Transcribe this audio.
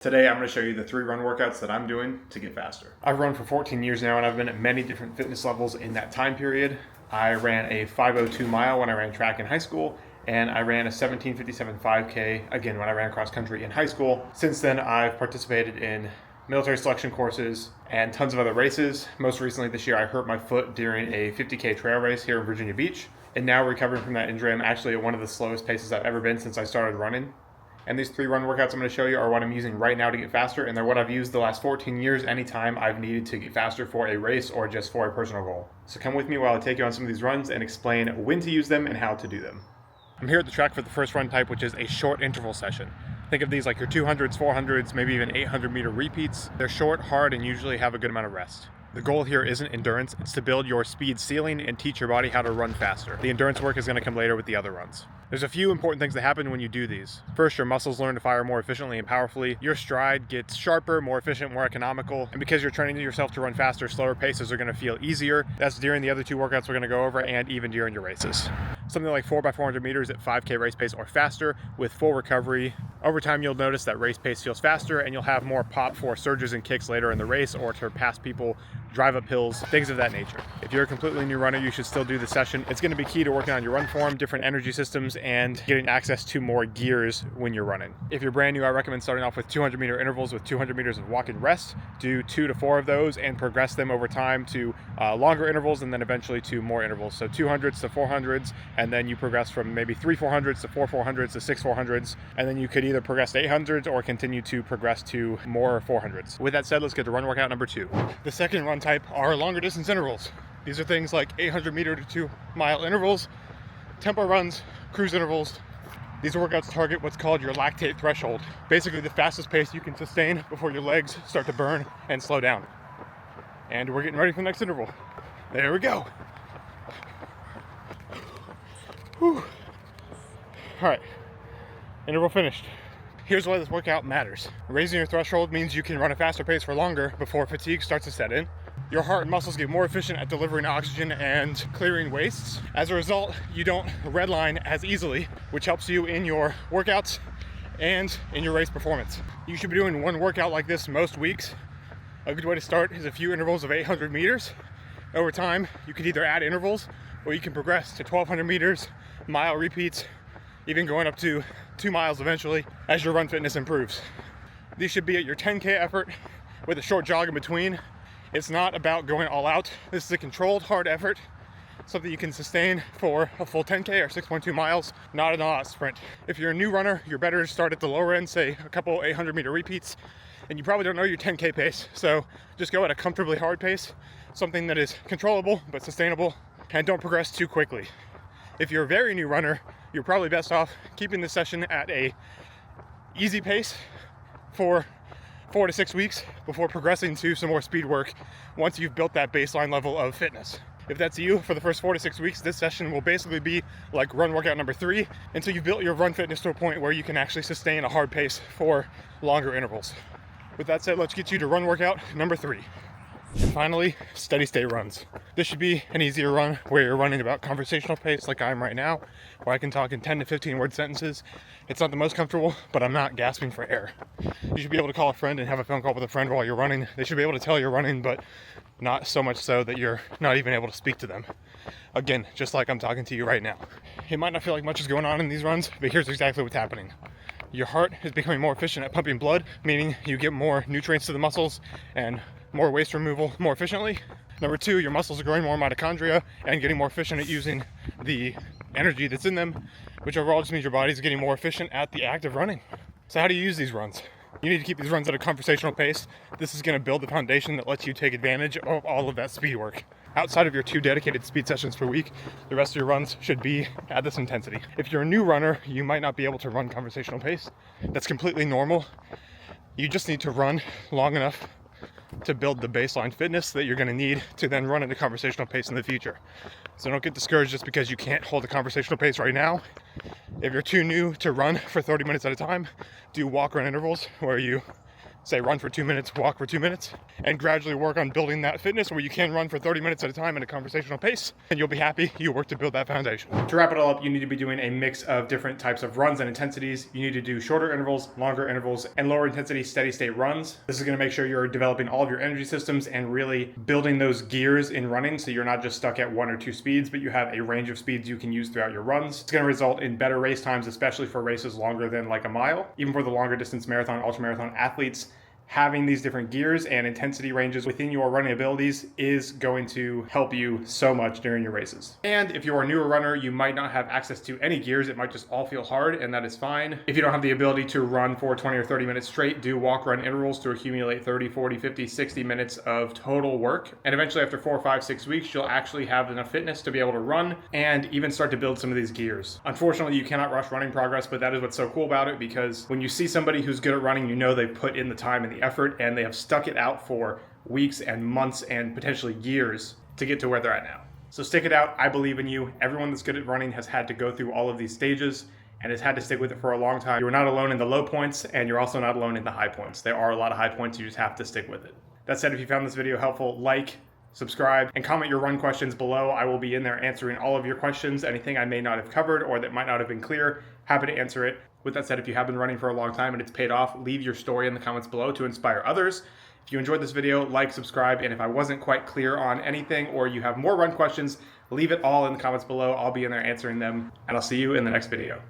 Today I'm going to show you the 3 run workouts that I'm doing to get faster. I've run for 14 years now and I've been at many different fitness levels in that time period. I ran a 5:02 mile when I ran track in high school, and I ran a 17:57 5K again when I ran cross country in high school. Since then I've participated in military selection courses and tons of other races. Most recently this year I hurt my foot during a 50K trail race here in Virginia Beach, and now recovering from that injury I'm actually at one of the slowest paces I've ever been since I started running. And these 3 run workouts I'm going to show you are what I'm using right now to get faster, and they're what I've used the last 14 years anytime I've needed to get faster for a race or just for a personal goal. So come with me while I take you on some of these runs and explain when to use them and how to do them. I'm here at the track for the first run type, which is a short interval session. Think of these like your 200s, 400s, maybe even 800 meter repeats. They're short, hard, and usually have a good amount of rest. The goal here isn't endurance, it's to build your speed ceiling and teach your body how to run faster. The endurance work is going to come later with the other runs. There's a few important things that happen when you do these. First, your muscles learn to fire more efficiently and powerfully. Your stride gets sharper, more efficient, more economical. And because you're training yourself to run faster, slower paces are going to feel easier. That's during the other 2 workouts we're going to go over, and even during your races. Something like 4x400 meters at 5K race pace or faster with full recovery. Over time, you'll notice that race pace feels faster and you'll have more pop for surges and kicks later in the race, or to pass people, drive up hills, things of that nature. If you're a completely new runner, you should still do the session. It's going to be key to working on your run form, different energy systems, and getting access to more gears when you're running. If you're brand new, I recommend starting off with 200 meter intervals with 200 meters of walk and rest. Do 2 to 4 of those and progress them over time to longer intervals, and then eventually to more intervals. So 200s to 400s, and then you progress from maybe 3 400s to 4 400s to 6 400s, and then you could either progress to 800s or continue to progress to more 400s. With that said, let's get to run workout number 2. The second run type are longer distance intervals. These are things like 800 meter to 2 mile intervals, tempo runs, cruise intervals. These workouts target what's called your lactate threshold, basically the fastest pace you can sustain before your legs start to burn and slow down. And we're getting ready for the next interval. There we go. Whew. All right, interval finished. Here's why this workout matters. Raising your threshold means you can run a faster pace for longer before fatigue starts to set in. Your heart and muscles get more efficient at delivering oxygen and clearing wastes. As a result, you don't redline as easily, which helps you in your workouts and in your race performance. You should be doing 1 workout like this most weeks. A good way to start is a few intervals of 800 meters. Over time, you can either add intervals or you can progress to 1200 meters, mile repeats, even going up to 2 miles eventually as your run fitness improves. These should be at your 10K effort with a short jog in between. It's not about going all out. This is a controlled, hard effort, something you can sustain for a full 10K or 6.2 miles, not an all-out sprint. If you're a new runner, you're better to start at the lower end, say a couple 800 meter repeats, and you probably don't know your 10K pace, so just go at a comfortably hard pace, something that is controllable but sustainable, and don't progress too quickly. If you're a very new runner, you're probably best off keeping this session at a easy pace for 4 to 6 weeks before progressing to some more speed work once you've built that baseline level of fitness. If that's you, for the first 4 to 6 weeks, this session will basically be like run workout number 3 until you've built your run fitness to a point where you can actually sustain a hard pace for longer intervals. With that said, let's get you to run workout number 3. And finally, steady state runs. This should be an easier run where you're running about conversational pace like I am right now, where I can talk in 10 to 15 word sentences. It's not the most comfortable, but I'm not gasping for air. You should be able to call a friend and have a phone call with a friend while you're running. They should be able to tell you're running, but not so much so that you're not even able to speak to them. Again, just like I'm talking to you right now. It might not feel like much is going on in these runs, but here's exactly what's happening. Your heart is becoming more efficient at pumping blood, meaning you get more nutrients to the muscles and more waste removal more efficiently. Number 2, your muscles are growing more mitochondria and getting more efficient at using the energy that's in them, which overall just means your body's getting more efficient at the act of running. So how do you use these runs? You need to keep these runs at a conversational pace. This is going to build the foundation that lets you take advantage of all of that speed work. Outside of your 2 dedicated speed sessions per week, the rest of your runs should be at this intensity. If you're a new runner, you might not be able to run conversational pace. That's completely normal. You just need to run long enough to build the baseline fitness that you're going to need to then run at a conversational pace in the future. So don't get discouraged just because you can't hold a conversational pace right now. If you're too new to run for 30 minutes at a time, do walk run intervals where you say run for 2 minutes, walk for 2 minutes, and gradually work on building that fitness where you can run for 30 minutes at a time at a conversational pace, and you'll be happy you worked to build that foundation. To wrap it all up, you need to be doing a mix of different types of runs and intensities. You need to do shorter intervals, longer intervals, and lower intensity steady state runs. This is going to make sure you're developing all of your energy systems and really building those gears in running, so you're not just stuck at 1 or 2 speeds, but you have a range of speeds you can use throughout your runs. It's going to result in better race times, especially for races longer than like a mile. Even for the longer distance marathon, ultramarathon athletes, having these different gears and intensity ranges within your running abilities is going to help you so much during your races. And if you're a newer runner, you might not have access to any gears. It might just all feel hard, and that is fine. If you don't have the ability to run for 20 or 30 minutes straight, do walk run intervals to accumulate 30, 40, 50, 60 minutes of total work. And eventually after 4, 5, 6 weeks, you'll actually have enough fitness to be able to run and even start to build some of these gears. Unfortunately, you cannot rush running progress, but that is what's so cool about it, because when you see somebody who's good at running, you know they've put in the time and the effort, and they have stuck it out for weeks and months and potentially years to get to where they're at now. So stick it out. I believe in you. Everyone that's good at running has had to go through all of these stages and has had to stick with it for a long time. You're not alone in the low points, and you're also not alone in the high points. There are a lot of high points. You just have to stick with it. That said, if you found this video helpful, like, subscribe, and comment your run questions below. I will be in there answering all of your questions. Anything I may not have covered or that might not have been clear, happy to answer it. With that said, if you have been running for a long time and it's paid off, leave your story in the comments below to inspire others. If you enjoyed this video, like, subscribe, and if I wasn't quite clear on anything or you have more run questions, leave it all in the comments below. I'll be in there answering them, and I'll see you in the next video.